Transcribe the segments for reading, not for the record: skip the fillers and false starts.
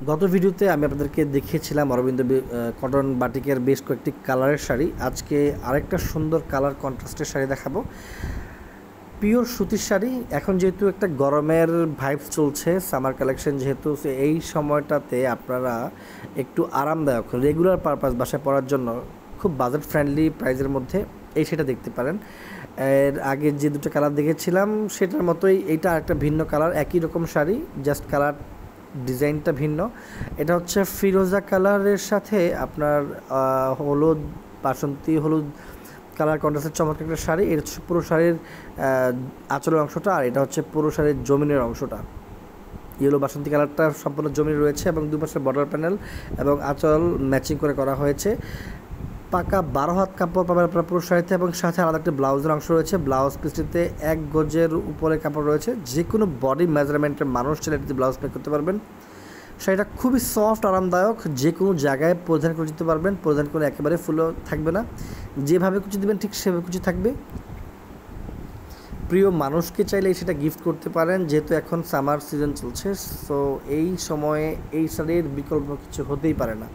গত ভিডিওতে আমি আপনাদেরকে দেখিয়েছিলাম অরবিন্দ কটন বাটিকের বেশ কয়েকটি কালারের শাড়ি। আজকে আরেকটা সুন্দর কালার কন্ট্রাস্টের শাড়ি দেখাবো, পিওর সুতির শাড়ি। এখন যেহেতু একটা গরমের ভাইবস চলছে, সামার কালেকশন যেহেতু, এই সময়টাতে আপনারা একটু আরামদায়ক রেগুলার পারপাস বাসায় পরার জন্য খুব বাজেট ফ্রেন্ডলি প্রাইসের মধ্যে এই সেটা দেখতে পারেন। এর আগে যে দুটো কালার দেখেছিলাম সেটার মতোই এইটা একটা ভিন্ন কালার, একই রকম শাড়ি, জাস্ট কালার ডিজাইনটা ভিন্ন। এটা হচ্ছে ফিরোজা কালারের সাথে আপনার হলুদ, বাসন্তী হলুদ কালার কন্ট্রাস্টের চমৎকার একটা শাড়ি। এটা হচ্ছে পুরো শাড়ির আঁচলের অংশটা, আর এটা হচ্ছে পুরো শাড়ির জমিনের অংশটা। ইয়েলো বাসন্তী কালারটা সম্পূর্ণ জমিন রয়েছে এবং দুপাশে বর্ডার প্যানেল এবং আঁচল ম্যাচিং করে করা হয়েছে। পাকা 12 হাত কাপড় পাবেন আপনার পুরো শাড়িতে এবং সাথে আলাদা একটা ব্লাউজের অংশ রয়েছে। ব্লাউজ পিসটিতে 1 গজের উপরে কাপড় রয়েছে। যে কোনো বডি মেজারমেন্টের মানুষ চাইলে এটিতে ব্লাউজ প্যাক করতে পারবেন। শাড়িটা খুবই সফট, আরামদায়ক, যে কোনো জায়গায় পরিধান করে যেতে পারবেন। পরিধান করে একেবারে ফুলও থাকবে না, যেভাবে কুচি দেবেন ঠিক সেভাবে কুচি থাকবে। প্রিয় মানুষকে চাইলে সেটা গিফট করতে পারেন, যেহেতু এখন সামার সিজন চলছে। সো এই সময়ে এই শাড়ির বিকল্প কিছু হতেই পারে না।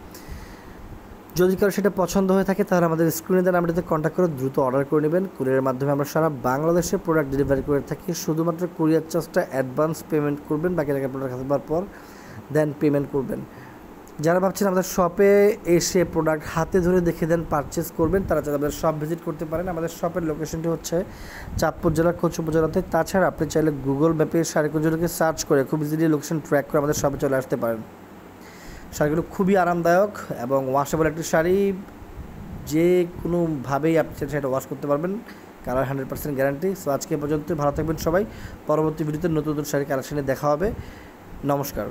যদি কারো সেটা পছন্দ হয়ে থাকে তাহলে আমাদের স্ক্রিনে দেওয়া নাম্বারটিতে কন্ট্যাক্ট করে দ্রুত অর্ডার করে নেবেন। কুরিয়ারের মাধ্যমে আমরা সারা বাংলাদেশে প্রোডাক্ট ডেলিভারি করে থাকি। শুধুমাত্র কুরিয়ার চার্জটা অ্যাডভান্স পেমেন্ট করবেন, বাকি টাকা প্রোডাক্ট হাতে পাওয়ার পর দেন পেমেন্ট করবেন। যারা ভাবছেন আমাদের শপে এসে প্রোডাক্ট হাতে ধরে দেখে দেন পারচেস করবেন, তারা চাইলে আমাদের শপ ভিজিট করতে পারেন। আমাদের শপের লোকেশনটি হচ্ছে চাঁদপুর জেলার কোচ উপজেলাতে। তাছাড়া আপনি চাইলে গুগল ম্যাপে শাড়িগুলোকে সার্চ করে খুব ইজিলি লোকেশন ট্র্যাক করে আমাদের শপে চলে আসতে পারেন। শাড়িগুলো খুবই আরামদায়ক এবং ওয়াশেবল একটি শাড়ি, যে কোনোভাবেই আপনি সেটা ওয়াশ করতে পারবেন। Colour 100% guarantee. সো আজকে পর্যন্ত ভালো থাকবেন সবাই। পরবর্তী ভিডিওতে নতুন নতুন শাড়ি কালেকশনে দেখা হবে। নমস্কার।